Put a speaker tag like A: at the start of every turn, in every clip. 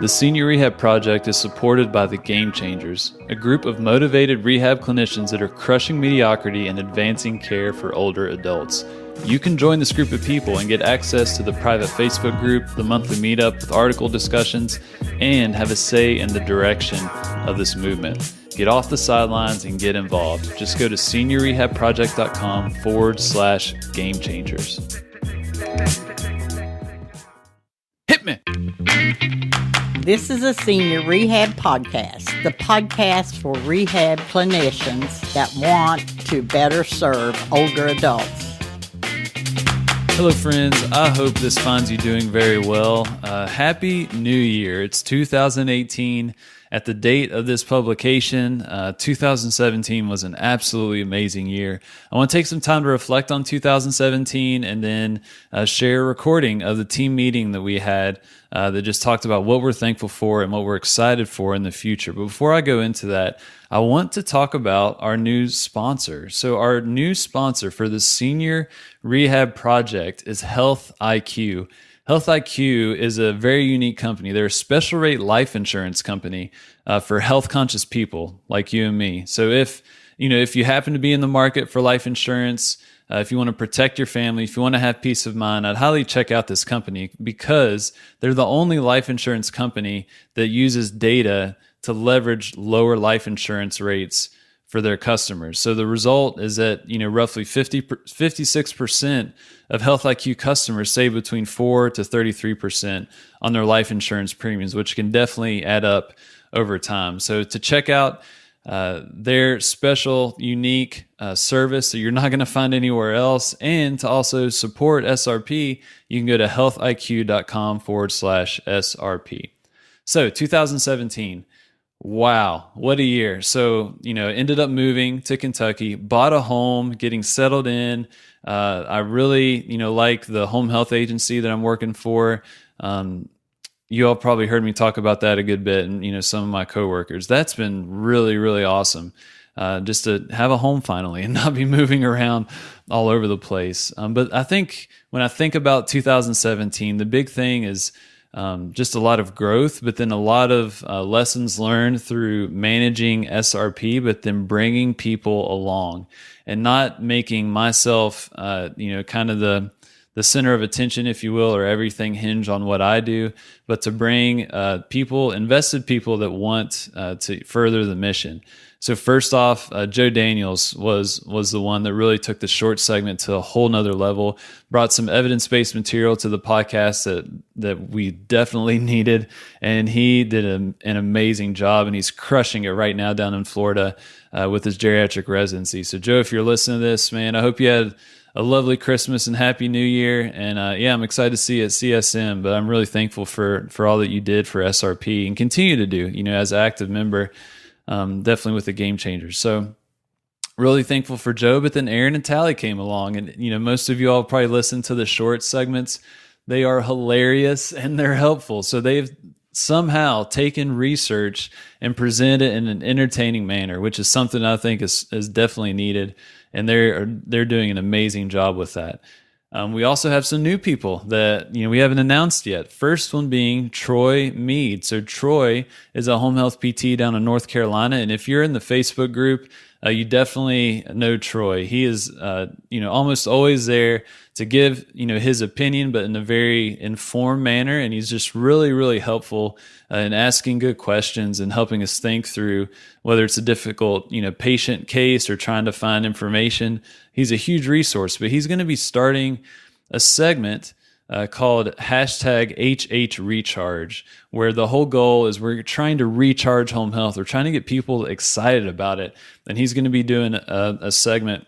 A: The Senior Rehab Project is supported by the Game Changers, a group of motivated rehab clinicians that are crushing mediocrity and advancing care for older adults. You can join this group of people and get access to the private Facebook group, the monthly meetup with article discussions, and have a say in the direction of this movement. Get off the sidelines and get involved. Just go to seniorrehabproject.com/Game Changers. Hit me!
B: This is a Senior Rehab Podcast, the podcast for rehab clinicians that want to better serve older adults.
A: Hello, friends. I hope this finds you doing very well. Happy New Year. It's 2018. At the date of this publication, 2017 was an absolutely amazing year. I want to take some time to reflect on 2017 and then share a recording of the team meeting that we had that just talked about what we're thankful for and what we're excited for in the future. But before I go into that, I want to talk about our new sponsor. So our new sponsor for the Senior Rehab Project is Health IQ. Health IQ is a very unique company. They're a special rate life insurance company for health conscious people like you and me. So if you happen to be in the market for life insurance, if you want to protect your family, if you want to have peace of mind, I'd highly check out this company because they're the only life insurance company that uses data to leverage lower life insurance rates for their customers. So the result is that, roughly 56% of Health IQ customers save between 4 to 33% on their life insurance premiums, which can definitely add up over time. So to check out their special, unique service that you're not going to find anywhere else, and to also support SRP, you can go to healthiq.com/SRP. So 2017. Wow, what a year. So, ended up moving to Kentucky, bought a home, getting settled in. I really, like the home health agency that I'm working for. You all probably heard me talk about that a good bit, and, some of my coworkers. That's been really, really awesome. Just to have a home finally and not be moving around all over the place. But I think when I think about 2017, the big thing is just a lot of growth, but then a lot of lessons learned through managing SRP, but then bringing people along and not making myself, kind of the center of attention, if you will, or everything hinge on what I do, but to bring invested people that want to further the mission. So first off, Joe Daniels was the one that really took the short segment to a whole nother level, brought some evidence-based material to the podcast that we definitely needed, and he did an amazing job, and he's crushing it right now down in Florida with his geriatric residency. So Joe, if you're listening to this, man, I hope you had a lovely Christmas and Happy New Year, and I'm excited to see you at CSM, but I'm really thankful for all that you did for SRP and continue to do, as an active member. Definitely with the Game Changers. So really thankful for Joe, but then Erinn and Tali came along, and most of you all probably listen to the short segments. They are hilarious and they're helpful. So they've somehow taken research and presented it in an entertaining manner, which is something I think is definitely needed. And they're doing an amazing job with that. We also have some new people that we haven't announced yet. First one being Troy Mead. So Troy is a home health PT down in North Carolina, and if you're in the Facebook group, you definitely know Troy. He is almost always there to give his opinion, but in a very informed manner, and he's just really, really helpful in asking good questions and helping us think through whether it's a difficult patient case or trying to find information. He's a huge resource, but he's going to be starting a segment called #HHRecharge, where the whole goal is we're trying to recharge home health. We're trying to get people excited about it. And he's going to be doing a segment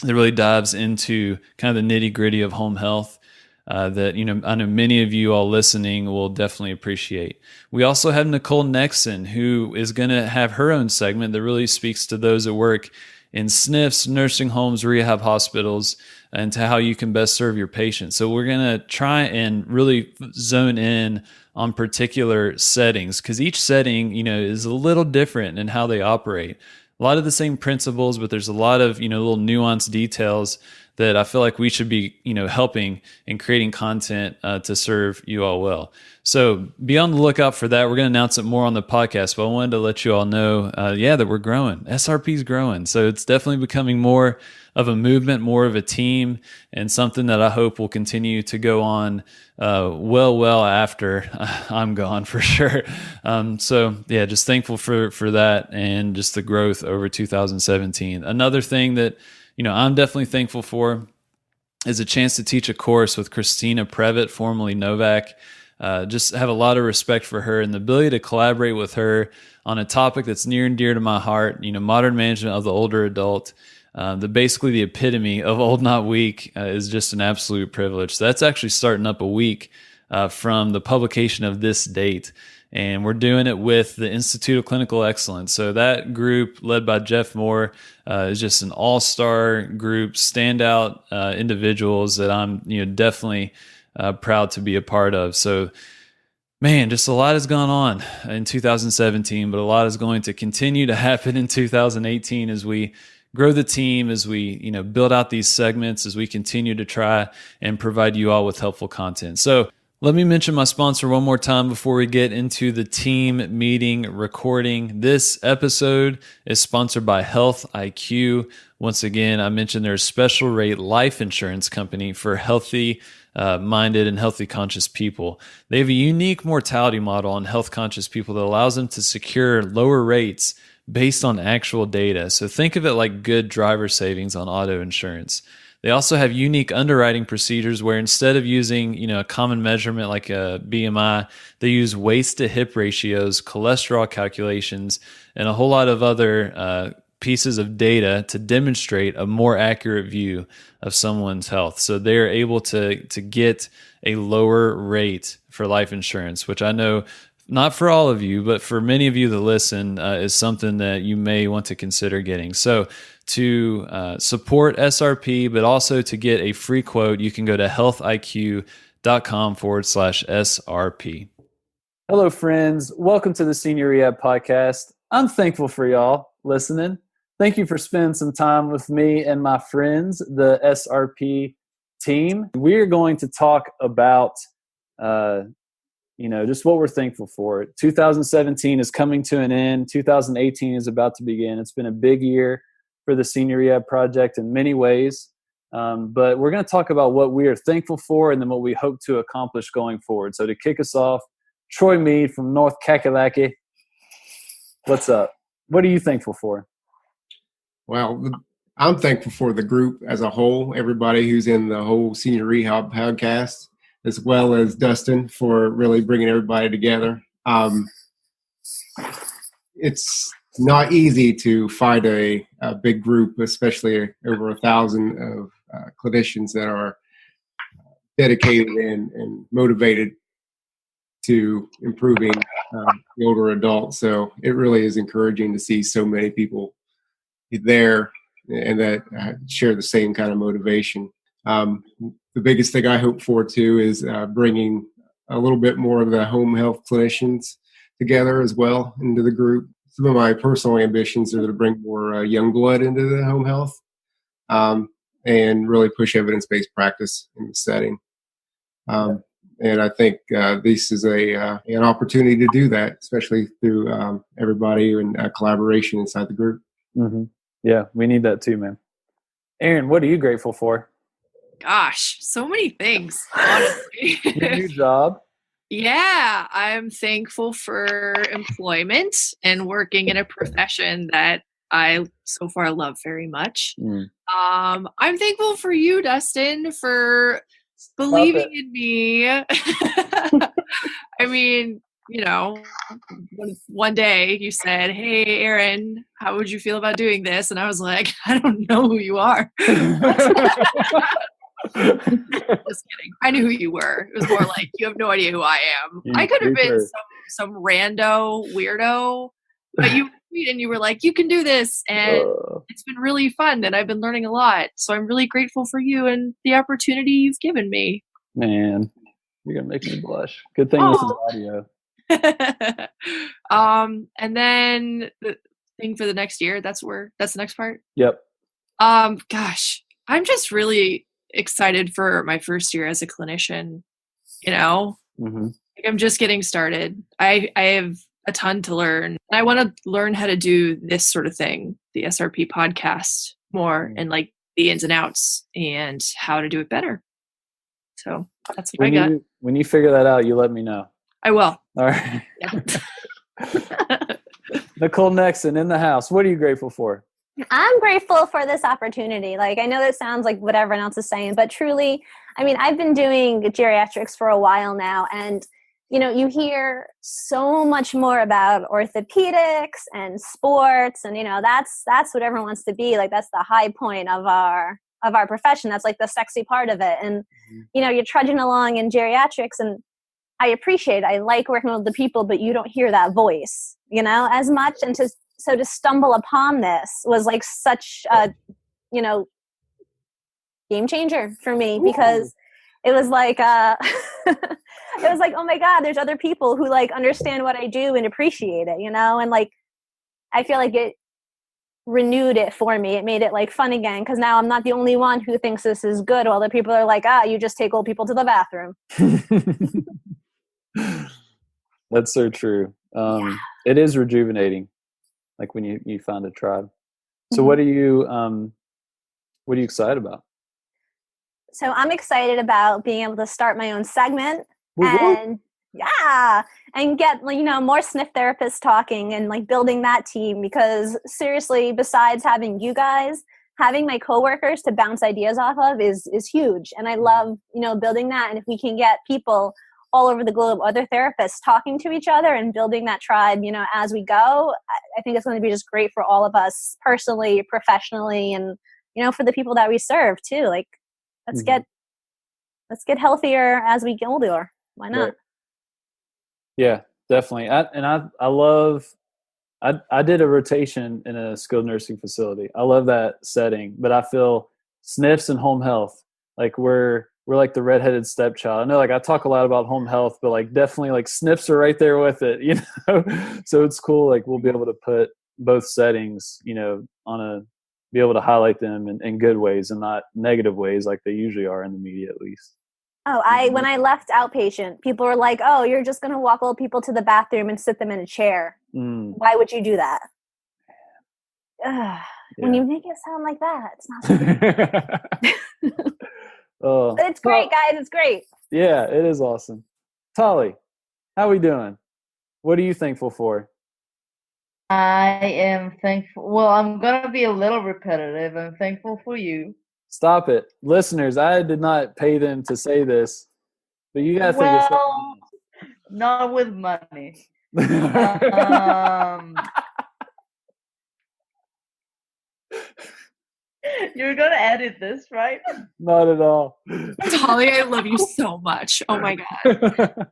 A: that really dives into kind of the nitty gritty of home health that, I know many of you all listening will definitely appreciate. We also have Nicole Nexon, who is going to have her own segment that really speaks to those that work in SNFs, nursing homes, rehab hospitals, and to how you can best serve your patients. So we're going to try and really zone in on particular settings, because each setting, is a little different in how they operate. A lot of the same principles, but there's a lot of, little nuanced details that I feel like we should be, helping and creating content to serve you all well. So be on the lookout for that. We're going to announce it more on the podcast, but I wanted to let you all know, that we're growing. SRP is growing. So it's definitely becoming more of a movement, more of a team, and something that I hope will continue to go on well after I'm gone for sure. Just thankful for that and just the growth over 2017. Another thing that, I'm definitely thankful for is a chance to teach a course with Christina Previtt, formerly Novak. Just have a lot of respect for her and the ability to collaborate with her on a topic that's near and dear to my heart, modern management of the older adult. Basically the epitome of old, not weak is just an absolute privilege. So that's actually starting up a week from the publication of this date. And we're doing it with the Institute of Clinical Excellence. So that group led by Jeff Moore is just an all-star group, standout individuals that I'm definitely proud to be a part of. So man, just a lot has gone on in 2017, but a lot is going to continue to happen in 2018 as we grow the team, as we build out these segments, as we continue to try and provide you all with helpful content. So let me mention my sponsor one more time before we get into the team meeting recording. This episode is sponsored by Health IQ. Once again, I mentioned they're a special rate life insurance company for healthy minded and healthy conscious people. They have a unique mortality model on health conscious people that allows them to secure lower rates based on actual data. So think of it like good driver savings on auto insurance. They also have unique underwriting procedures where instead of using, a common measurement like a BMI, they use waist to hip ratios, cholesterol calculations, and a whole lot of other pieces of data to demonstrate a more accurate view of someone's health. So they're able to get a lower rate for life insurance, which I know not for all of you, but for many of you that listen, is something that you may want to consider getting. So to support SRP, but also to get a free quote, you can go to healthiq.com/SRP. Hello, friends. Welcome to the Senior Rehab Podcast. I'm thankful for y'all listening. Thank you for spending some time with me and my friends, the SRP team. We're going to talk about just what we're thankful for. 2017 is coming to an end. 2018 is about to begin. It's been a big year for the Senior Rehab Project in many ways. But we're going to talk about what we are thankful for and then what we hope to accomplish going forward. So to kick us off, Troy Mead from North Kakalaki. What's up? What are you thankful for?
C: Well, I'm thankful for the group as a whole, everybody who's in the whole Senior Rehab podcast, as well as Dustin for really bringing everybody together. It's not easy to find a big group, especially over 1,000 of clinicians that are dedicated and motivated to improving the older adults. So it really is encouraging to see so many people there and that share the same kind of motivation. The biggest thing I hope for too is bringing a little bit more of the home health clinicians together as well into the group. Some of my personal ambitions are to bring more young blood into the home health and really push evidence-based practice in the setting. And I think this is an opportunity to do that, especially through everybody and collaboration inside the group.
A: Mm-hmm. Yeah, we need that too, man. Erinn, what are you grateful for?
D: Gosh, so many things, honestly.
A: Your new job.
D: Yeah, I'm thankful for employment and working in a profession that I so far love very much. I'm thankful for you, Dustin, for believing in me. I mean, one day you said, "Hey, Erinn, how would you feel about doing this?" And I was like, "I don't know who you are." Just kidding. I knew who you were. It was more like, you have no idea who I am. I could have been some rando weirdo, but you and you were like, you can do this, and it's been really fun, and I've been learning a lot. So I'm really grateful for you and the opportunity you've given me. Man, you're gonna make me blush. Good thing this is audio. And then the thing for the next year. That's the next part. Yep. Gosh. I'm just really excited for my first year as a clinician, you know?
A: Mm-hmm.
D: Like, I'm just getting started. I have a ton to learn. I want to learn how to do this sort of thing, the SRP podcast more, and like the ins and outs and how to do it better. So that's what I got.
A: When you figure that out, you let me know.
D: I will.
A: All right.
D: Yeah.
A: Nicole Nexon in the house. What are you grateful for?
E: I'm grateful for this opportunity. Like, I know that sounds like what everyone else is saying, but truly, I mean, I've been doing geriatrics for a while now, and you hear so much more about orthopedics and sports, and that's what everyone wants to be. Like, that's the high point of our profession. That's like the sexy part of it. And you're trudging along in geriatrics, and I appreciate it. I like working with the people, but you don't hear that voice, as much. And so to stumble upon this was like such a, game changer for me, because it was like, it was like, oh my God, there's other people who like understand what I do and appreciate it, and like, I feel like it renewed it for me. It made it like fun again, because now I'm not the only one who thinks this is good. While other people are like, you just take old people to the bathroom.
A: That's so true. It is rejuvenating, like when you find a tribe. So what are you excited about?
E: So I'm excited about being able to start my own segment and get more sniff therapists talking and like building that team, because seriously, besides having you guys, having my coworkers to bounce ideas off of is huge. And I love, building that. And if we can get people all over the globe, other therapists talking to each other and building that tribe, as we go, I think it's going to be just great for all of us personally, professionally, and, for the people that we serve too. Like, let's get healthier as we get older. Why not?
A: Right. Yeah, definitely. I love, I did a rotation in a skilled nursing facility. I love that setting, but I feel sniffs and home health, like we're like the redheaded stepchild. I know, like, I talk a lot about home health, but like definitely like sniffs are right there with it, So it's cool. Like, we'll be able to put both settings, be able to highlight them in good ways and not negative ways like they usually are in the media, at least.
E: Oh, when I left outpatient, people were like, "Oh, you're just going to walk old people to the bathroom and sit them in a chair. Why would you do that?" When you make it sound like that, it's not. But it's great, guys. It's great.
A: Yeah, it is awesome. Tali, how we doing? What are you thankful for?
F: I am thankful. Well, I'm going to be a little repetitive. I'm thankful for you.
A: Stop it. Listeners, I did not pay them to say this, but you got to think of something.
F: Not with money. You're going to edit this, right?
A: Not at all.
D: Tali, I love you so much. Oh my God.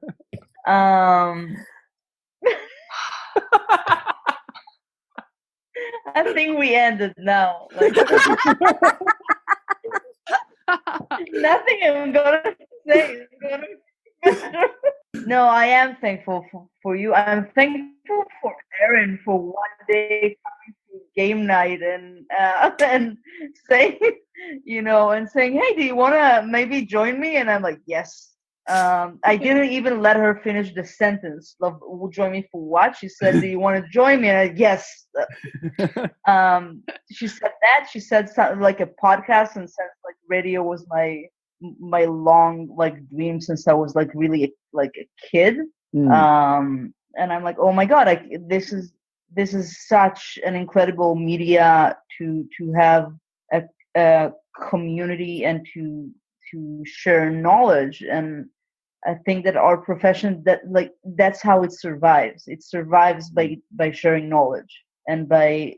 F: I think we ended now. Like, nothing I'm gonna say. No, I am thankful for you. I'm thankful for Erinn for one day coming to game night and saying, and saying, "Hey, do you want to maybe join me?" And I'm like, "Yes." I didn't even let her finish the sentence. Will join me for what? She said, "Do you want to join me?" And I, yes. She said that. She said something like a podcast, and said like radio was my long like dream since I was like really like a kid. And I'm like, oh my God, this is such an incredible media to have a community and to share knowledge. And I think that our profession, that's how it survives. It survives by sharing knowledge and by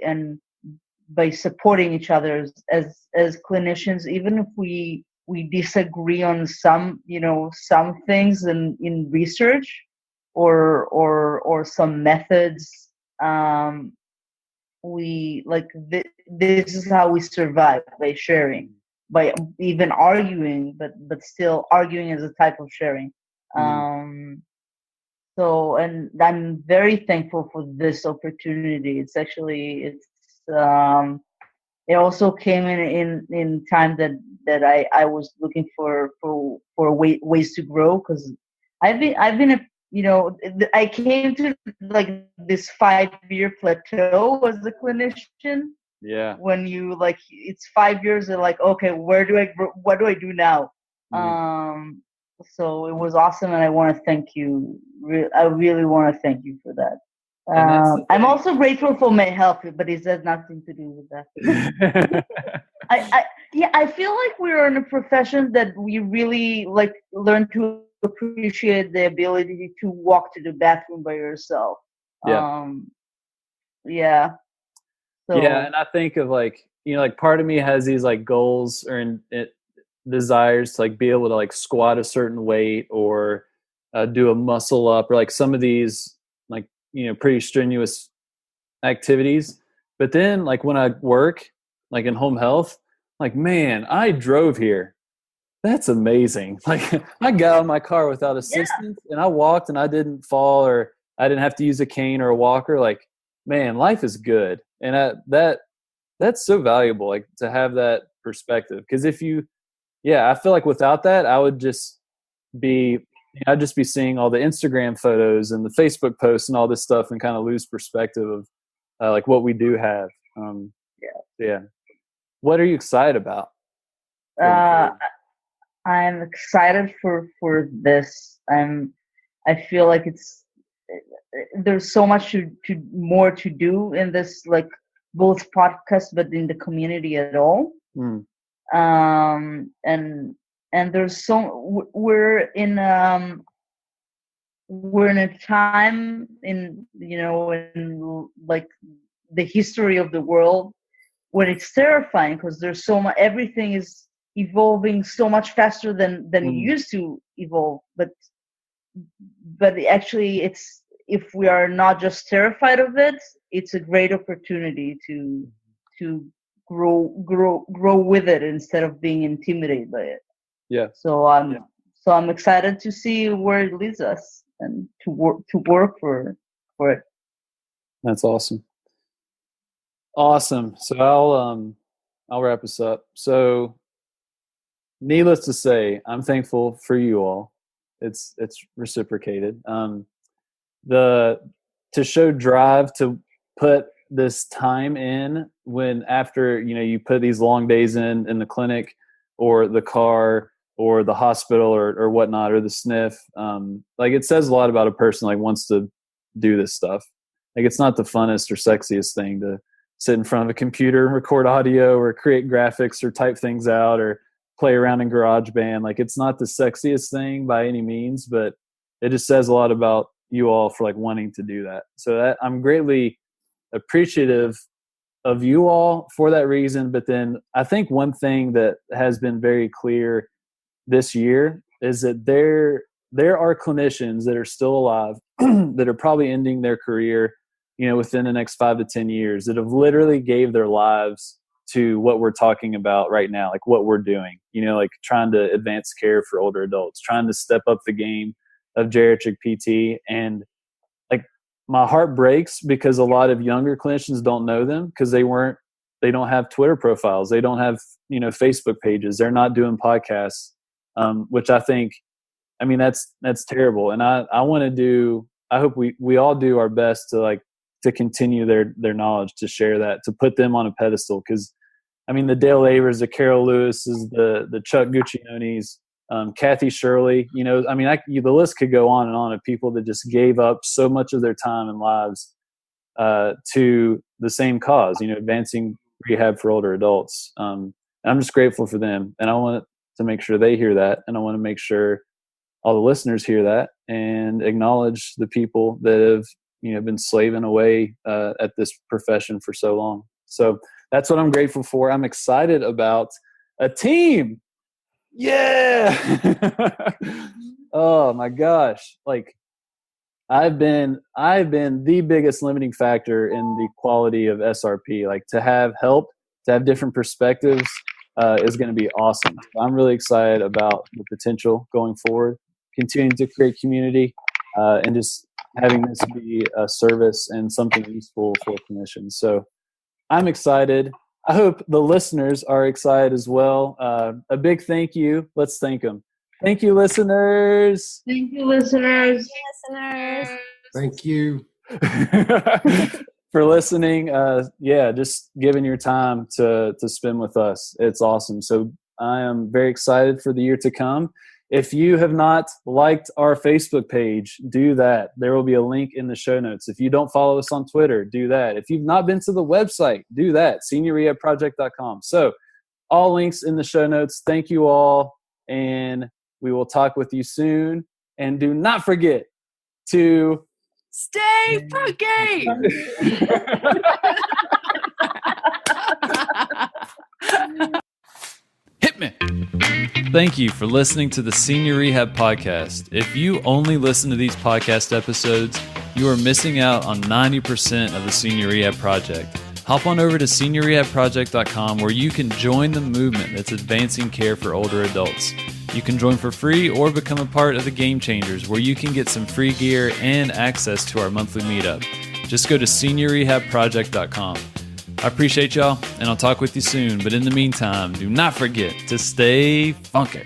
F: supporting each other as clinicians, even if we disagree on some things in research or some methods. This is how we survive, by sharing, by even arguing, but still arguing is a type of sharing. So, and I'm very thankful for this opportunity. It's it also came in time that I was looking for ways to grow, because I've been a, I came to like this 5-year plateau as a clinician.
A: Yeah.
F: When you like, it's 5 years and like, okay, what do I do now? So it was awesome, and I want to thank you. I really want to thank you for that. I'm also grateful for my health, but it has nothing to do with that. I feel like we're in a profession that we really like learn to appreciate the ability to walk to the bathroom by yourself.
A: Yeah.
F: Yeah. So,
A: yeah, and I think of like, like part of me has these like goals or desires to like be able to like squat a certain weight or do a muscle up or like some of these like pretty strenuous activities. But then like when I work like in home health, like, man, I drove here. That's amazing. Like I got out of my car without assistance and I walked and I didn't fall or I didn't have to use a cane or a walker. Like, man, life is good. And that's so valuable, like to have that perspective. Because I feel like without that, I would just I'd just be seeing all the Instagram photos and the Facebook posts and all this stuff and kind of lose perspective of like what we do have. Yeah. What are you excited about?
F: I'm excited for this. I feel like there's so much more to do in this, like both podcasts, but in the community at all. And there's we're in a time in like the history of the world when it's terrifying, because there's so much, everything is evolving so much faster than it used to evolve. But actually, if we are not just terrified of it, it's a great opportunity to grow with it instead of being intimidated by it.
A: Yeah.
F: So I'm excited to see where it leads us and to work for it.
A: That's awesome. Awesome. So I'll wrap us up. So needless to say, I'm thankful for you all. It's reciprocated. To show drive to put this time in when after you put these long days in the clinic or the car or the hospital or whatnot or the sniff, like it says a lot about a person like wants to do this stuff. Like it's not the funnest or sexiest thing to sit in front of a computer and record audio or create graphics or type things out or play around in GarageBand. Like it's not the sexiest thing by any means, but it just says a lot about you all for like wanting to do that. So I'm greatly appreciative of you all for that reason. But then I think one thing that has been very clear this year is that there are clinicians that are still alive that are probably ending their career, within the next 5 to 10 years that have literally gave their lives to what we're talking about right now, like what we're doing, like trying to advance care for older adults, trying to step up the game of geriatric PT. And like my heart breaks because a lot of younger clinicians don't know them because they don't have Twitter profiles. They don't have, Facebook pages. They're not doing podcasts, which I think, that's terrible. And I hope we all do our best to continue their knowledge, to share that, to put them on a pedestal. Cause the Dale Avers, the Carol Lewis's, the Chuck Gucciones, Kathy Shirley, the list could go on and on of people that just gave up so much of their time and lives to the same cause, advancing rehab for older adults. And I'm just grateful for them. And I want to make sure they hear that. And I want to make sure all the listeners hear that and acknowledge the people that have, been slaving away at this profession for so long. So that's what I'm grateful for. I'm excited about a team. Yeah. Oh my gosh. Like I've been the biggest limiting factor in the quality of SRP. Like to have help, to have different perspectives is going to be awesome. So I'm really excited about the potential going forward, continuing to create community and just having this be a service and something useful for clinicians. So I'm excited. I hope the listeners are excited as well. A big thank you. Let's thank them. Thank you, listeners.
F: Thank you, listeners.
E: Listeners.
C: Thank you.
A: For listening. Just giving your time to spend with us. It's awesome. So I am very excited for the year to come. If you have not liked our Facebook page, do that. There will be a link in the show notes. If you don't follow us on Twitter, do that. If you've not been to the website, do that. SeniorRehabProject.com. So all links in the show notes. Thank you all. And we will talk with you soon. And do not forget to
D: stay funky.
A: Hit me. Thank you for listening to the Senior Rehab Podcast. If you only listen to these podcast episodes, you are missing out on 90% of the Senior Rehab Project. Hop on over to SeniorRehabProject.com where you can join the movement that's advancing care for older adults. You can join for free or become a part of the Game Changers where you can get some free gear and access to our monthly meetup. Just go to SeniorRehabProject.com. I appreciate y'all, and I'll talk with you soon. But in the meantime, do not forget to stay funky.